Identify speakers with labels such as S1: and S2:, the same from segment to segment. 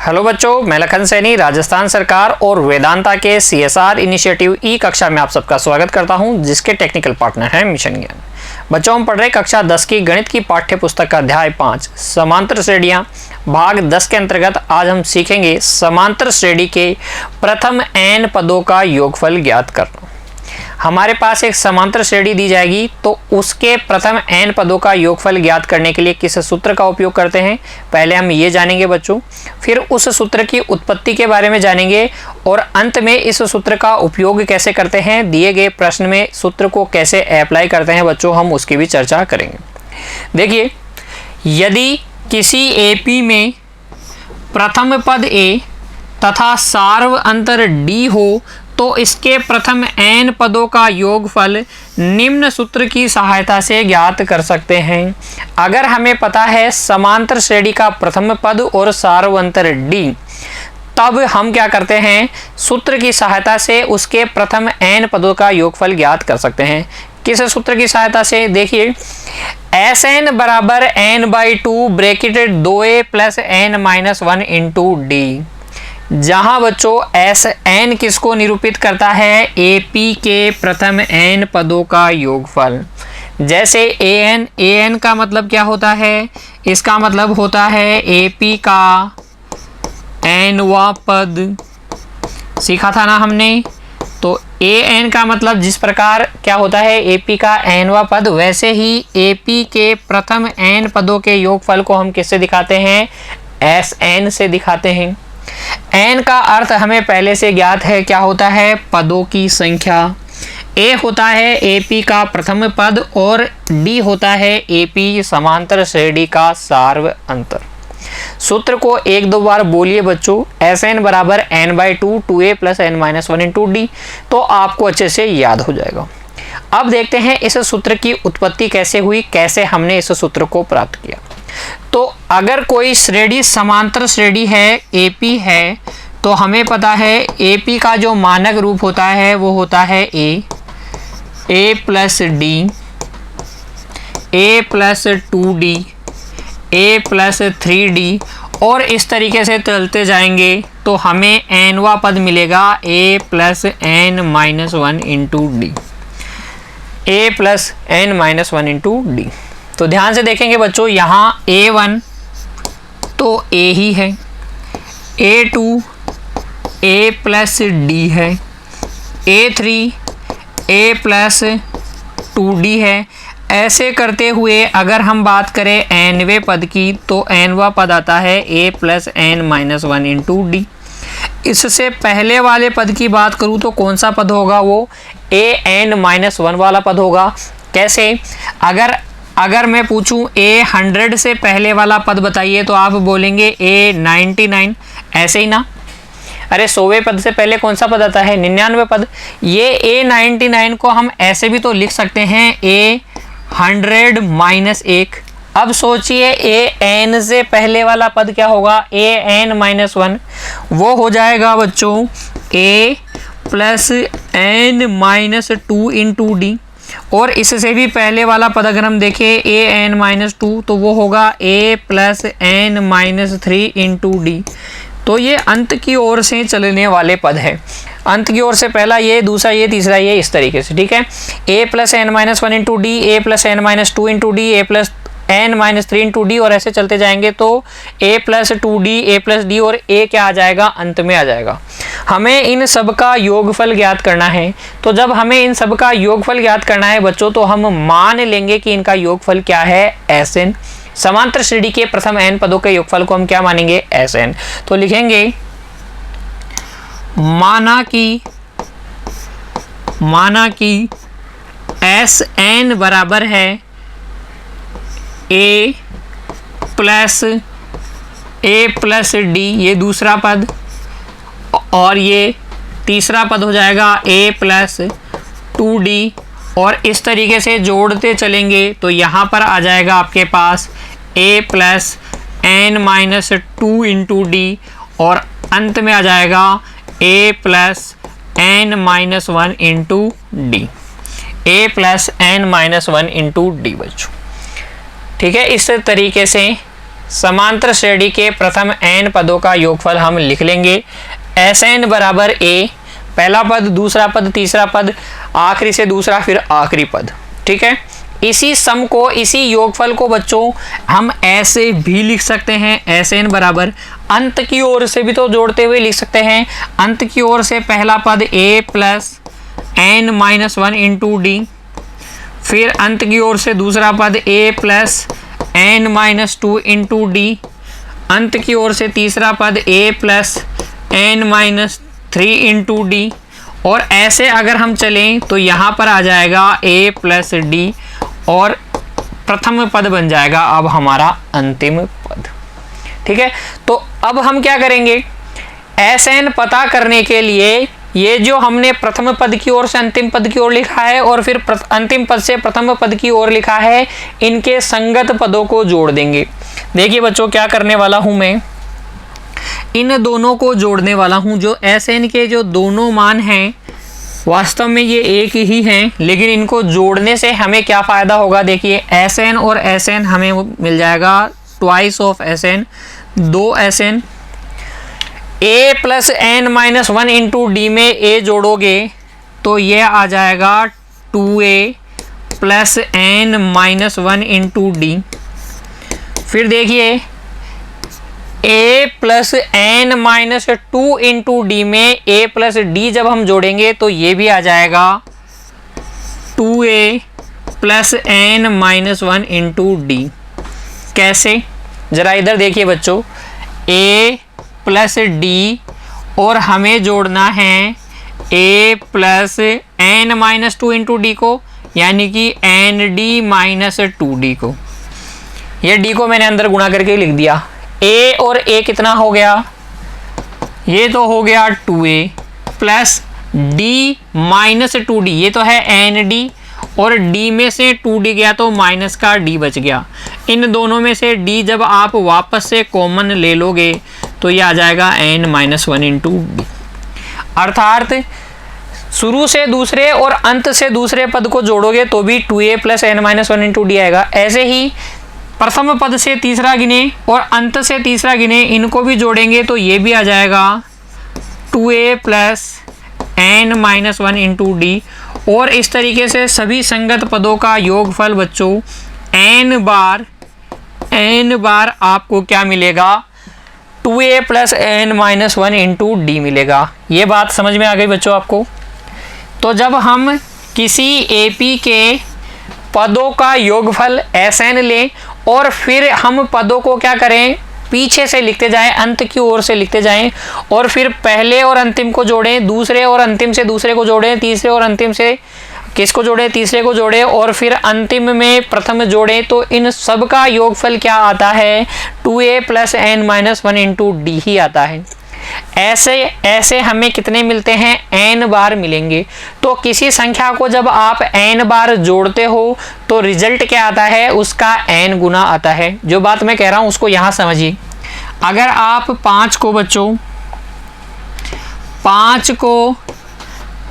S1: Hello बच्चों, मैं लखन सैनी राजस्थान सरकार और वेदांता के CSR इनिशिएटिव ई कक्षा में आप सबका स्वागत करता हूं, जिसके टेक्निकल पार्टनर हैं मिशन ज्ञान। बच्चों, हम पढ़ रहे कक्षा 10 की गणित की पाठ्य पुस्तक का अध्याय 5 समांतर श्रेणियां भाग 10 के अंतर्गत आज हम सीखेंगे समांतर श्रेणी के प्रथम n पदों का योगफल ज्ञात करना। हमारे पास एक समांतर श्रेणी दी जाएगी तो उसके प्रथम n पदों का योगफल ज्ञात करने के लिए किस सूत्र का उपयोग करते हैं, पहले हम ये जानेंगे बच्चों। फिर उस सूत्र की उत्पत्ति के बारे में जानेंगे और अंत में इस सूत्र का उपयोग कैसे करते हैं, दिए गए प्रश्न में सूत्र को कैसे अप्लाई करते हैं बच्चों, हम उसकी भी चर्चा करेंगे। देखिए, यदि किसी AP में प्रथम पद A तथा सार्व अंतर D हो तो इसके प्रथम n पदों का योगफल निम्न सूत्र की सहायता से ज्ञात कर सकते हैं। अगर हमें पता है समांतर श्रेणी का प्रथम पद और सार्व अंतर D, तब हम क्या करते हैं, सूत्र की सहायता से उसके प्रथम n पदों का योगफल ज्ञात कर सकते हैं। किस सूत्र की सहायता से? देखिए, Sn बराबर n/2 bracketed 2a plus n-1 into D, जहां बच्चों Sn किसको निरूपित करता है, AP के प्रथम n पदों का योगफल। जैसे an का मतलब क्या होता है, इसका मतलब होता है AP का nवा पद, सीखा था ना हमने। तो an का मतलब जिस प्रकार क्या होता है AP का nवा पद, वैसे ही AP के प्रथम n पदों के योगफल को हम किससे दिखाते हैं, Sn से दिखाते हैं। n का अर्थ हमें पहले से ज्ञात है, क्या होता है, पदों की संख्या। a होता है AP का प्रथम पद और D होता है AP समांतर श्रेणी का सार्व अंतर। सूत्र को एक दो बार बोलिए बच्चों, Sn बराबर n/2 2a plus n-1 into D, तो आपको अच्छे से याद हो जाएगा। अब देखते हैं इस सूत्र की उत्पत्ति कैसे हुई, कैसे हमने इस सूत्र को प्राप्त किया। तो अगर कोई श्रेणी समांतर श्रेणी है, AP है, तो हमें पता है AP का जो मानक रूप होता है वो होता है A plus D, A plus 2D, A plus 3D, और इस तरीके से चलते जाएंगे तो हमें nवा पद मिलेगा A plus n-1 into D, A plus n-1 into D। तो ध्यान से देखेंगे बच्चों, यहाँ A1 तो A ही है, A2 A प्लस D है, A3 A प्लस 2D है। ऐसे करते हुए अगर हम बात करें nवें पद की, तो nवा पद आता है A plus n-1 into D। इससे पहले वाले पद की बात करूँ तो कौन सा पद होगा, वो an-1 वाला पद होगा। कैसे? अगर मैं पूछूं A100 से पहले वाला पद बताइए तो आप बोलेंगे A99, ऐसे ही ना। अरे 100वें पद से पहले कौन सा पद आता है, 99वें पद। ये A99 को हम ऐसे भी तो लिख सकते हैं A100-1। अब सोचिए an से पहले वाला पद क्या होगा, an-1, वो हो जाएगा बच्चों A plus n-2 into D। और इससे भी पहले वाला पद अगर हम देखें an-2, तो वो होगा A plus n-3 into D। तो ये अंत की ओर से चलने वाले पद है, अंत की ओर से पहला ये, दूसरा ये, तीसरा ये, इस तरीके से, ठीक है। A plus n-1 into D, A plus n-2 into D, A plus n-3 into D, और ऐसे चलते जाएंगे तो A plus 2D, A plus D, और A क्या आ जाएगा, अंत में आ जाएगा। हमें इन सब का योगफल ज्ञात करना है। तो जब हमें इन सब का योगफल ज्ञात करना है बच्चों, तो हम मान लेंगे कि इनका योगफल क्या है, Sn। समांतर श्रेणी के प्रथम n पदों के योगफल को हम क्या मानेंगे, Sn। तो लिखेंगे माना कि Sn बराबर है A प्लस D, ये दूसरा पद, और ये तीसरा पद हो जाएगा A प्लस 2D, और इस तरीके से जोड़ते चलेंगे तो यहाँ पर आ जाएगा आपके पास A plus n-2 into D, और अंत में आ जाएगा A plus n-1 into D, A plus n-1 into D बच्चों। ठीक है, इस तरीके से समांतर श्रेणी के प्रथम n पदों का योगफल हम लिख लेंगे। Sn बराबर a, पहला पद, दूसरा पद, तीसरा पद, आखिरी से दूसरा, फिर आखिरी पद। ठीक है, इसी सम को, इसी योगफल को बच्चों हम ऐसे भी लिख सकते हैं। Sn बराबर अंत की ओर से भी तो जोड़ते हुए लिख सकते हैं। अंत की ओर से पहला पद a plus n minus 1 into D, फिर अंत की ओर से दूसरा पद a plus n minus 2 into D, अंत की ओर से तीसरा पद a plus n minus 3 into D, और ऐसे अगर हम चलें तो यहाँ पर आ जाएगा a प्लस डी और प्रथम पद बन जाएगा अब हमारा अंतिम पद। ठीक है, तो अब हम क्या करेंगे, Sn पता करने के लिए ये जो हमने प्रथम पद की ओर से अंतिम पद की ओर लिखा है और फिर अंतिम पद से प्रथम पद की ओर लिखा है, इनके संगत पदों को जोड़ देंगे। देखिए बच्चों क्या करने वाला हूं मैं, इन दोनों को जोड़ने वाला हूं। जो Sn के जो दोनों मान हैं वास्तव में ये एक ही हैं, लेकिन इनको जोड़ने से हमें क्या फ़ायदा होगा। देखिए Sn और Sn हमें मिल जाएगा twice of Sn, 2 Sn। a plus n minus 1 into D में a जोड़ोगे तो ये आ जाएगा 2a plus n minus 1 into D. फिर देखिए a plus n minus 2 into D में a प्लस डी जब हम जोड़ेंगे तो ये भी आ जाएगा 2a plus n minus 1 into D. कैसे, ज़रा इधर देखिए बच्चों, a प्लस डी और हमें जोड़ना है a plus n minus 2 into D को, यानी कि एन डी माइनस 2d को। ये d को मैंने अंदर गुणा करके लिख दिया। a और a कितना हो गया, ये तो हो गया 2a plus d minus 2d, ये तो है एन डी और d में से 2d गया तो माइनस का d बच गया। इन दोनों में से d जब आप वापस से कॉमन ले लोगे तो ये आ जाएगा n माइनस 1 इंटू डी। अर्थात शुरू से दूसरे और अंत से दूसरे पद को जोड़ोगे तो भी 2a plus n minus 1 into D आएगा। ऐसे ही प्रथम पद से तीसरा गिने और अंत से तीसरा गिने, इनको भी जोड़ेंगे तो ये भी आ जाएगा 2a plus n minus 1 into D. और इस तरीके से सभी संगत पदों का योगफल बच्चों n बार आपको क्या मिलेगा, 2a plus n minus 1 into D मिलेगा। ये बात समझ में आ गई बच्चों आपको। तो जब हम किसी AP के पदों का योगफल Sn लें और फिर हम पदों को क्या करें, पीछे से लिखते जाएं, अंत की ओर से लिखते जाएं और फिर पहले और अंतिम को जोड़ें, दूसरे और अंतिम से दूसरे को जोड़ें, तीसरे और अंतिम से किसको जोड़ें, तीसरे को जोड़ें और फिर अंतिम में प्रथम जोड़ें, तो इन सब का योगफल क्या आता है, 2a plus n minus 1 into D ही आता है। ऐसे हमें कितने मिलते हैं, n बार मिलेंगे। तो किसी संख्या को जब आप n बार जोड़ते हो तो रिजल्ट क्या आता है, उसका n गुना आता है। जो बात मैं कह रहा हूं उसको यहाँ समझिए। अगर आप 5 को बच्चों 5 को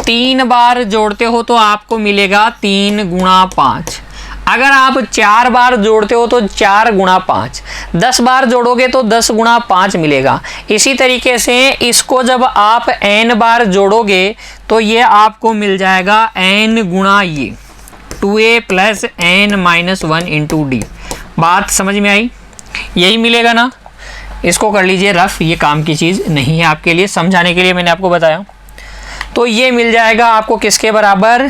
S1: 3 बार जोड़ते हो तो आपको मिलेगा 3 गुणा 5। अगर आप 4 बार जोड़ते हो तो 4 गुणा 5, 10 बार जोड़ोगे तो 10 गुणा 5 मिलेगा। इसी तरीके से इसको जब आप n बार जोड़ोगे तो ये आपको मिल जाएगा n गुणा ये 2a plus n minus 1 into D. बात समझ में आई, यही मिलेगा ना। इसको कर लीजिए रफ, ये काम की चीज़ नहीं है, आपके लिए समझाने के लिए मैंने आपको बताया। तो ये मिल जाएगा आपको किसके बराबर,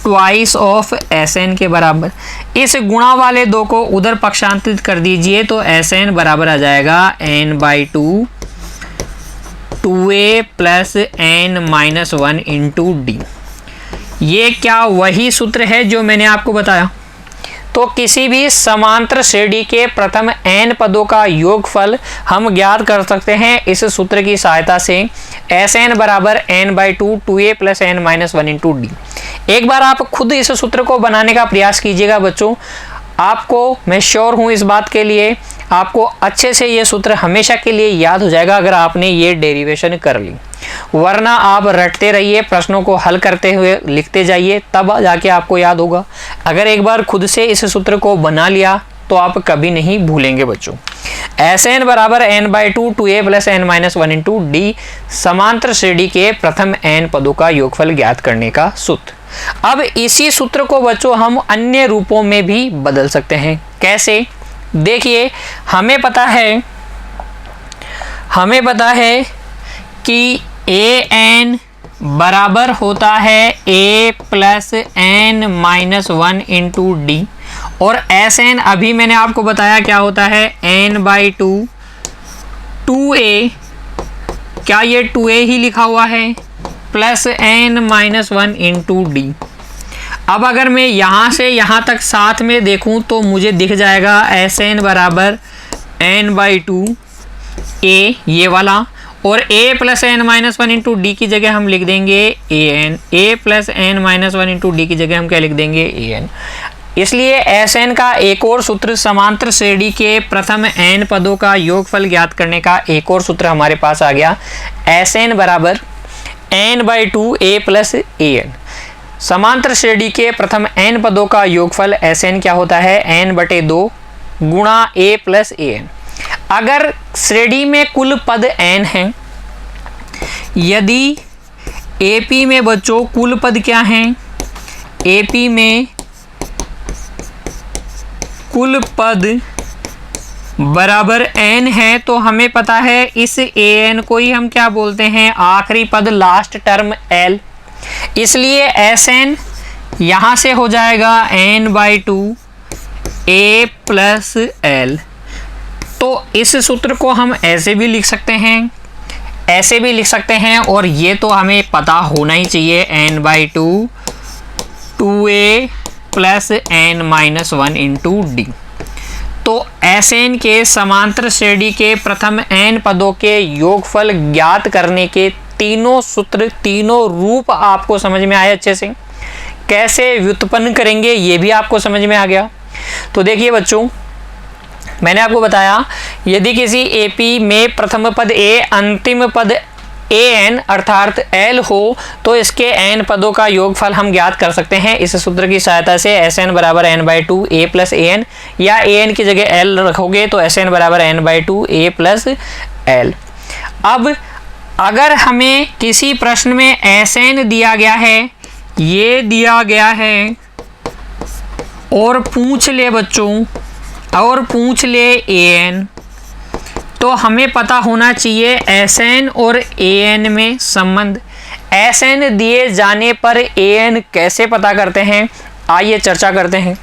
S1: ट्वाइस ऑफ Sn के बराबर। इस गुणा वाले 2 को उधर पक्षांतरित कर दीजिए तो Sn बराबर आ जाएगा n/2 2a plus n minus 1 into D. ये क्या वही सूत्र है जो मैंने आपको बताया। तो किसी भी समांतर श्रेणी के प्रथम n पदों का योगफल हम ज्ञात कर सकते हैं इस सूत्र की सहायता से। Sn बराबर n/2 2a plus n minus 1 into D. एक बार आप खुद इस सूत्र को बनाने का प्रयास कीजिएगा बच्चों, आपको मैं श्योर हूँ इस बात के लिए, आपको अच्छे से ये सूत्र हमेशा के लिए याद हो जाएगा अगर आपने ये डेरिवेशन कर ली। वरना आप रटते रहिए, प्रश्नों को हल करते हुए लिखते जाइए, तब जाके आपको याद होगा। अगर एक बार खुद से इस सूत्र को बना लिया तो आप कभी नहीं भूलेंगे बच्चों। Sn बराबर n/2 2a plus n minus 1 into D समांतर श्रेणी के प्रथम n पदों का योगफल ज्ञात करने का सूत्र। अब इसी सूत्र को बच्चों हम अन्य रूपों में भी बदल सकते हैं। कैसे? देखिए, हमें पता है कि an बराबर होता है a plus n minus 1 into D, और Sn अभी मैंने आपको बताया क्या होता है, n/2 2a, क्या ये 2a ही लिखा हुआ है, plus n minus 1 into D. अब अगर मैं यहाँ से यहाँ तक साथ में देखूँ तो मुझे दिख जाएगा Sn बराबर n/2 a ये वाला, और a plus n minus 1 into D की जगह हम लिख देंगे an, a plus n minus 1 into D की जगह हम क्या लिख देंगे, an। इसलिए Sn का एक और सूत्र, समांतर श्रेणी के प्रथम n पदों का योगफल ज्ञात करने का एक और सूत्र हमारे पास आ गया। Sn बराबर n/2 a प्लस an। समांतर श्रेणी के प्रथम n पदों का योगफल Sn क्या होता है, n/2 गुणा a प्लस an। अगर श्रेणी में कुल पद n हैं, यदि AP में बच्चों कुल पद क्या हैं, AP में कुल पद बराबर n है, तो हमें पता है इस an को ही हम क्या बोलते हैं, आखिरी पद, लास्ट टर्म l। इसलिए Sn यहाँ से हो जाएगा n/2 a प्लस l। तो इस सूत्र को हम ऐसे भी लिख सकते हैं, ऐसे भी लिख सकते हैं, और ये तो हमें पता होना ही चाहिए, n/2 2a plus n minus 1 into D. तो Sn के समांतर श्रेणी के प्रथम n पदों के योगफल ज्ञात करने के तीनों सूत्र, तीनों रूप आपको समझ में आए अच्छे से। कैसे व्युत्पन्न करेंगे ये भी आपको समझ में आ गया। तो देखिए बच्चों, मैंने आपको बताया यदि किसी AP में प्रथम पद a, अंतिम पद an अर्थात l हो, तो इसके n पदों का योगफल हम ज्ञात कर सकते हैं इस सूत्र की सहायता से। Sn बराबर n/2 a प्लस an, या an की जगह l रखोगे तो Sn बराबर n/2 a प्लस l। अब अगर हमें किसी प्रश्न में Sn दिया गया है, ये दिया गया है, और पूछ ले बच्चों, और पूछ ले an, तो हमें पता होना चाहिए Sn और an में संबंध। Sn दिए जाने पर an कैसे पता करते हैं, आइए चर्चा करते हैं।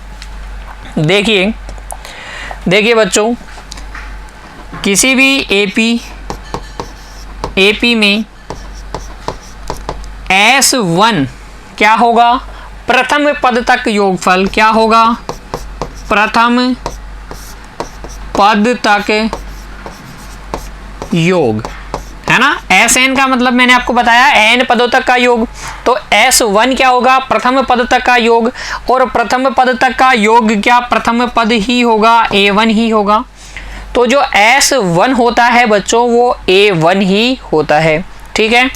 S1: देखिए बच्चों, किसी भी AP में S1 क्या होगा, प्रथम पद तक योगफल क्या होगा, प्रथम पद तक योग, है ना। Sn का मतलब मैंने आपको बताया n पदों तक का योग, तो S1 क्या होगा, प्रथम पद तक का योग, और प्रथम पद तक का योग क्या प्रथम पद ही होगा, A1 ही होगा। तो जो S1 होता है बच्चों वो A1 ही होता है, ठीक है।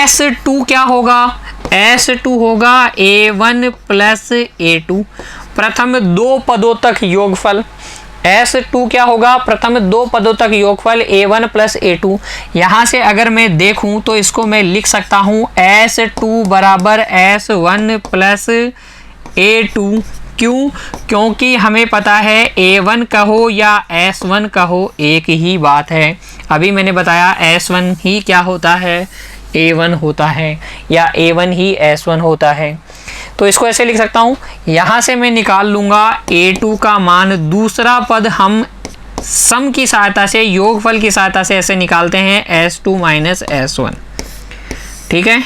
S1: S2 क्या होगा, S2 होगा A1 प्लस A2, प्रथम दो पदों तक योगफल। S2 क्या होगा, प्रथम दो पदों तक योगफल A1 प्लस A2। यहाँ से अगर मैं देखूँ तो इसको मैं लिख सकता हूँ S2 बराबर S1 प्लस A2। क्यों? क्योंकि हमें पता है A1 कहो या S1 कहो एक ही बात है। अभी मैंने बताया S1 ही क्या होता है, A1 होता है, या A1 ही S1 होता है। तो इसको ऐसे लिख सकता हूँ, यहाँ से मैं निकाल लूँगा A2 का मान, दूसरा पद हम सम की सहायता से, योगफल की सहायता से ऐसे निकालते हैं S2 माइनस S1, ठीक है।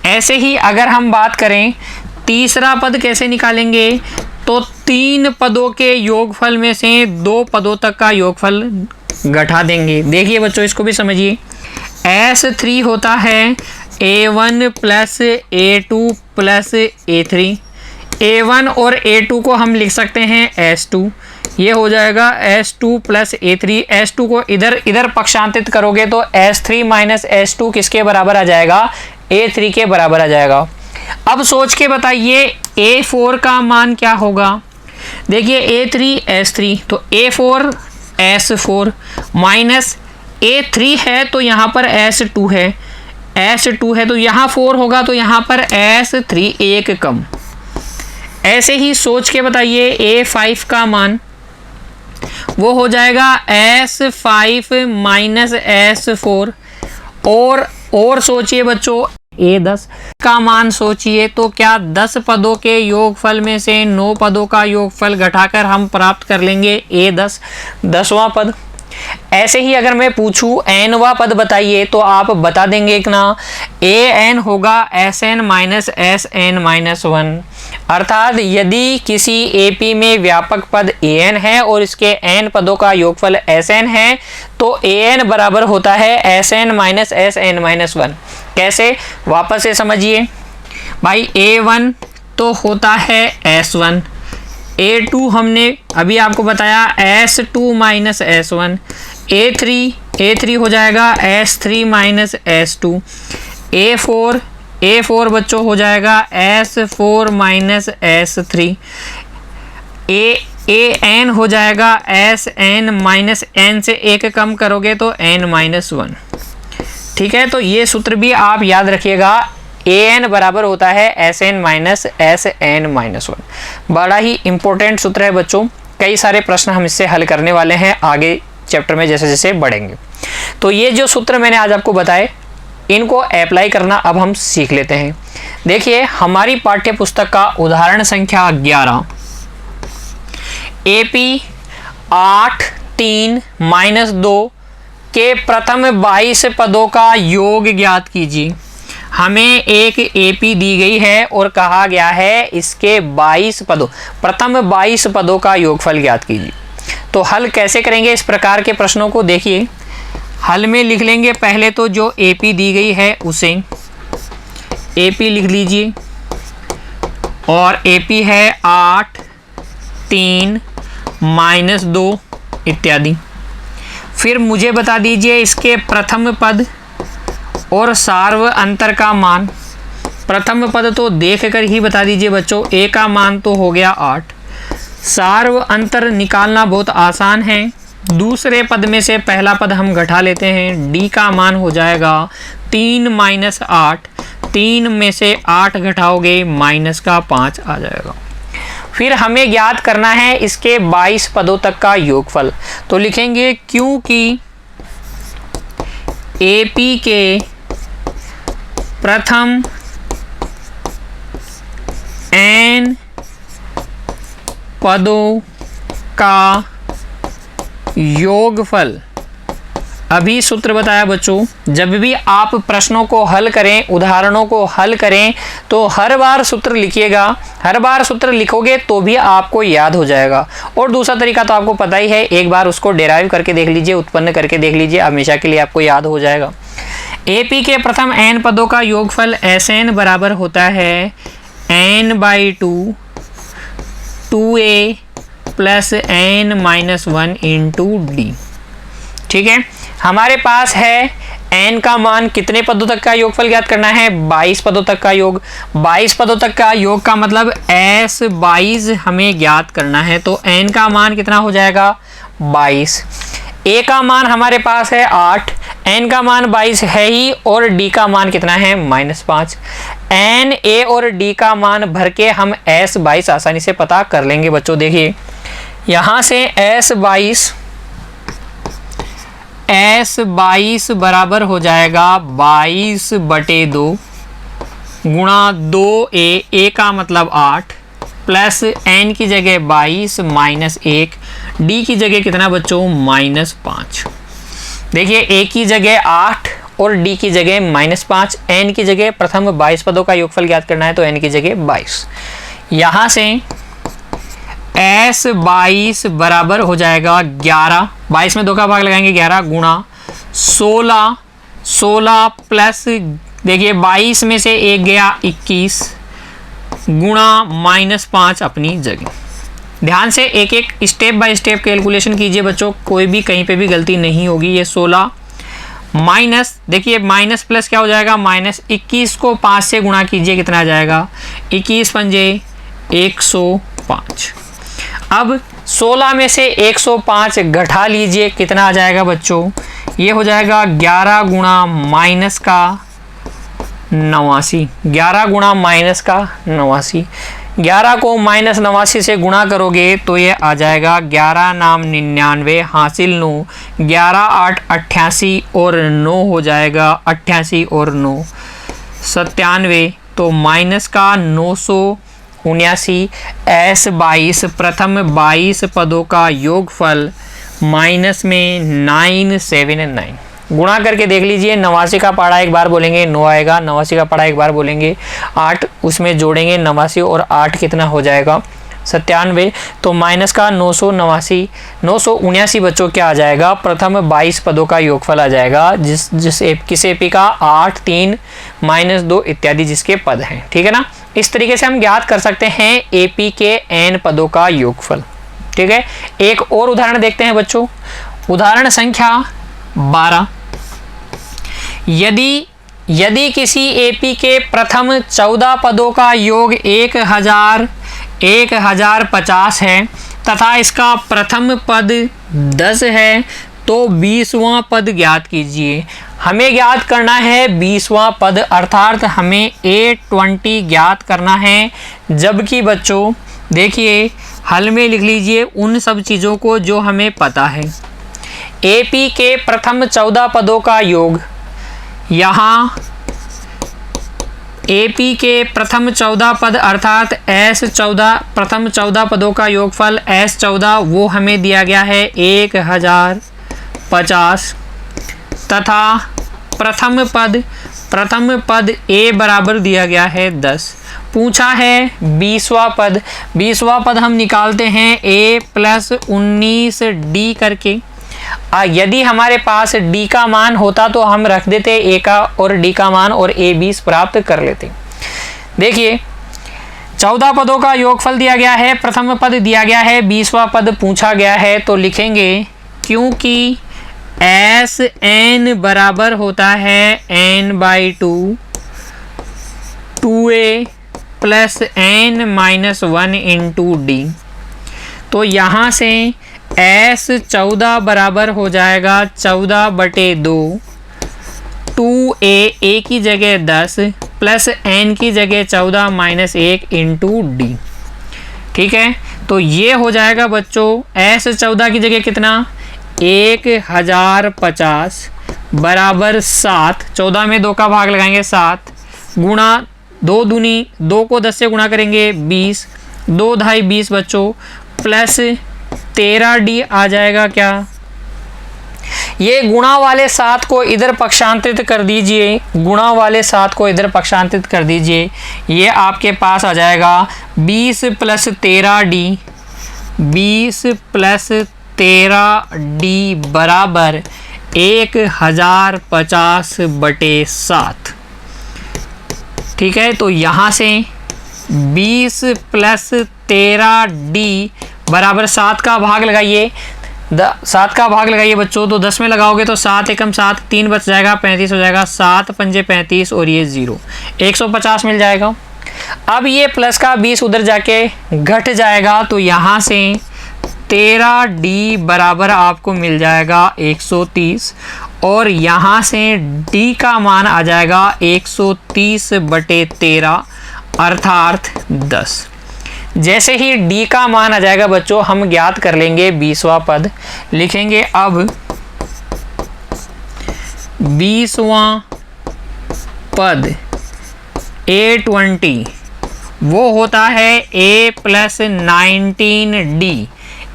S1: ऐसे ही अगर हम बात करें तीसरा पद कैसे निकालेंगे, तो तीन पदों के योगफल में से दो पदों तक का योगफल घटा देंगे। देखिए बच्चों, इसको भी समझिए। S3 होता है A1 plus A2 plus A3। A1 और A2 को हम लिख सकते हैं S2, ये हो जाएगा S2 प्लस A3। S2 को इधर पक्षांतरित करोगे तो S3 माइनस S2 किसके बराबर आ जाएगा, A3 के बराबर आ जाएगा। अब सोच के बताइए A4 का मान क्या होगा। देखिए A3 S3, तो A4 S4 माइनस A3 है तो यहाँ पर S2 है, S2 है तो यहाँ 4 होगा तो यहाँ पर S3 एक कम। ऐसे ही सोच के बताइए A5 का मान वो हो जाएगा S5 माइनस S4। और सोचिए बच्चों A10 का मान सोचिए तो क्या 10 पदों के योगफल में से 9 पदों का योगफल घटाकर हम प्राप्त कर लेंगे A10, 10वां पद। ऐसे ही अगर मैं पूछूं nवां पद बताइए तो आप बता देंगे कि ना an होगा Sn माइनस Sn माइनस 1। अर्थात यदि किसी AP में व्यापक पद an है और इसके n पदों का योगफल Sn है तो an बराबर होता है Sn माइनस Sn माइनस 1। कैसे, वापस से समझिए भाई। A1 तो होता है S1, A2 हमने अभी आपको बताया S2 माइनस S1, A3 हो जाएगा S3 माइनस S2, A4 बच्चों हो जाएगा S4 माइनस S3, An हो जाएगा Sn माइनस n से एक कम करोगे तो n माइनस 1। ठीक है, तो ये सूत्र भी आप याद रखिएगा, an बराबर होता है Sn माइनस Sn माइनस 1। बड़ा ही इंपॉर्टेंट सूत्र है बच्चों, कई सारे प्रश्न हम इससे हल करने वाले हैं आगे चैप्टर में जैसे जैसे बढ़ेंगे। तो ये जो सूत्र मैंने आज आपको बताए इनको अप्लाई करना अब हम सीख लेते हैं। देखिए हमारी पाठ्य पुस्तक का उदाहरण संख्या 11 AP 8 3 माइनस 2 के प्रथम 22 पदों का योग ज्ञात कीजिए। हमें एक AP दी गई है और कहा गया है इसके 22 पदों, प्रथम 22 पदों का योगफल ज्ञात कीजिए। तो हल कैसे करेंगे इस प्रकार के प्रश्नों को, देखिए हल में लिख लेंगे पहले तो जो AP दी गई है उसे AP लिख लीजिए, और AP है 8 3 माइनस 2 इत्यादि। फिर मुझे बता दीजिए इसके प्रथम पद और सार्व अंतर का मान। प्रथम पद तो देख कर ही बता दीजिए बच्चों, A का मान तो हो गया 8। सार्व अंतर निकालना बहुत आसान है, दूसरे पद में से पहला पद हम घटा लेते हैं, D का मान हो जाएगा 3 माइनस 8, 3 में से 8 घटाओगे माइनस का 5 आ जाएगा। फिर हमें ज्ञात करना है इसके 22 पदों तक का योगफल। तो लिखेंगे क्योंकि AP के प्रथम n पदों का योगफल, अभी सूत्र बताया बच्चों, जब भी आप प्रश्नों को हल करें, उदाहरणों को हल करें तो हर बार सूत्र लिखिएगा। हर बार सूत्र लिखोगे तो भी आपको याद हो जाएगा। और दूसरा तरीका तो आपको पता ही है, एक बार उसको डेराइव करके देख लीजिए, उत्पन्न करके देख लीजिए, हमेशा के लिए आपको याद हो जाएगा। AP के प्रथम n पदों का योगफल Sn बराबर होता है n/2 2a plus n minus 1 into D। ठीक है, हमारे पास है n का मान, कितने पदों तक का योगफल ज्ञात करना है, 22 पदों तक का योग। 22 पदों तक का योग का मतलब S22 हमें ज्ञात करना है, तो n का मान कितना हो जाएगा 22। A का मान हमारे पास है 8, n का मान 22 है ही, और D का मान कितना है -5। n, A और D का मान भर के हम S22 आसानी से पता कर लेंगे बच्चों। देखिए यहाँ से S22 बराबर हो जाएगा 22/2 गुणा 2a का मतलब 8 प्लस n की जगह 22 माइनस 1, D की जगह कितना बच्चों -5। देखिए A की जगह 8 और D की जगह -5, n की जगह प्रथम 22 पदों का योगफल ज्ञात करना है तो n की जगह 22। यहाँ से S22 बराबर हो जाएगा 11, 22 में 2 का भाग लगाएंगे 11 गुणा 16 प्लस, देखिए 22 में से 1 गया 21 गुणा -5 अपनी जगह। ध्यान से एक एक स्टेप बाय स्टेप कैलकुलेशन कीजिए बच्चों, कोई भी कहीं पे भी गलती नहीं होगी। ये 16 माइनस, देखिए माइनस प्लस क्या हो जाएगा -21 को 5 से गुणा कीजिए, कितना आ जाएगा 21 पंजे 105। अब 16 में से 105 घटा लीजिए, कितना आ जाएगा बच्चों? ये हो जाएगा 11 गुणा माइनस का 89। 11 गुणा माइनस का 89, 11 को माइनस 89 से गुणा करोगे तो ये आ जाएगा 11 नाम 99 हासिल 9, 11 8 88 और 9 हो जाएगा 88 और 9 97। तो माइनस का 979। S22 प्रथम 22 पदों का योगफल माइनस में 979। गुणा करके देख लीजिए, 89 का पढ़ा एक बार बोलेंगे 9 आएगा, 89 का पढ़ा एक बार बोलेंगे 8, उसमें जोड़ेंगे 89 और 8 कितना हो जाएगा? 97। तो माइनस का 979 बच्चों क्या आ जाएगा? प्रथम 22 पदों का योगफल आ जाएगा, किस एपी का? 8 3 -2 इत्यादि जिसके पद हैं। ठीक है ना? इस तरीके से हम ज्ञात कर सकते हैं एपी के n पदों का योगफल। ठीक है, एक और उदाहरण देखते हैं बच्चों। उदाहरण संख्या 12। यदि किसी एपी के प्रथम 14 पदों का योग 1050 है तथा इसका प्रथम पद 10 है तो 20वां पद ज्ञात कीजिए। हमें ज्ञात करना है 20वां पद, अर्थात हमें A20 ज्ञात करना है। जबकि बच्चों देखिए, हल में लिख लीजिए उन सब चीज़ों को जो हमें पता है। एपी के प्रथम 14 पदों का योग, यहाँ एपी के प्रथम 14 पद अर्थात S14 प्रथम 14 पदों का योगफल S14 वो हमें दिया गया है 1050 तथा प्रथम पद A बराबर दिया गया है 10। पूछा है 20वां पद। 20वां पद हम निकालते हैं A + 19D करके। यदि हमारे पास D का मान होता तो हम रख देते A का और D का मान और A 20 प्राप्त कर लेते। देखिए 14 पदों का योगफल दिया गया है, प्रथम पद दिया गया है, 20वां पद पूछा गया है तो लिखेंगे क्योंकि Sn बराबर होता है n/2 2A + n-1 × D। तो यहाँ से S14 बराबर हो जाएगा 14/2 2A, A की जगह 10 प्लस n की जगह 14 - 1 × D। ठीक है, तो ये हो जाएगा बच्चों S14 की जगह कितना? 1050 बराबर 7। 14 में 2 का भाग लगाएंगे 7 गुणा 2 दूनी 2 को 10 से गुणा करेंगे 20, 2 ढाई 20 बच्चों प्लस 13D आ जाएगा क्या? ये गुणा वाले 7 को इधर पक्षांतरित कर दीजिए, गुणा वाले 7 को इधर पक्षांतरित कर दीजिए। ये आपके पास आ जाएगा 20 + 13D 20 + 13D बराबर 1050/7। ठीक है, तो यहाँ से 20 + 13D बराबर 7 का भाग लगाइए। 7 का भाग लगाइए बच्चों, तो 10 में लगाओगे तो 7 एकम 7 3 बच जाएगा 35 हो जाएगा, 7 पंजे 35 और ये 0 150 मिल जाएगा। अब ये प्लस का 20 उधर जाके घट जाएगा तो यहाँ से 13D बराबर आपको मिल जाएगा 130 और यहाँ से D का मान आ जाएगा 130/13 अर्थात 10। जैसे ही D का मान आ जाएगा बच्चों हम ज्ञात कर लेंगे 20वां पद। लिखेंगे अब 20वां पद A20 वो होता है A + 19D।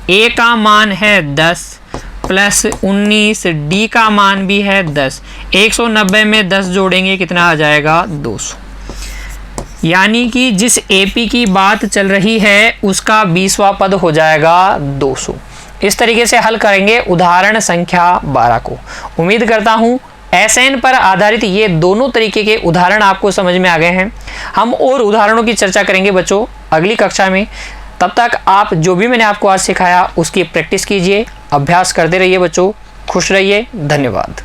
S1: A का मान है 10 प्लस 19, D का मान भी है 10। 190 में 10 जोड़ेंगे कितना आ जाएगा? 200। यानी कि जिस AP की बात चल रही है उसका 20वां पद हो जाएगा 200। इस तरीके से हल करेंगे उदाहरण संख्या 12 को। उम्मीद करता हूँ SN पर आधारित ये दोनों तरीके के उदाहरण आपको समझ में आ गए हैं। हम और उदाहरणों की चर्चा करेंगे बच्चों अगली कक्षा में। तब तक आप जो भी मैंने आपको आज सिखाया उसकी प्रैक्टिस कीजिए, अभ्यास करते रहिए बच्चों। खुश रहिए, धन्यवाद।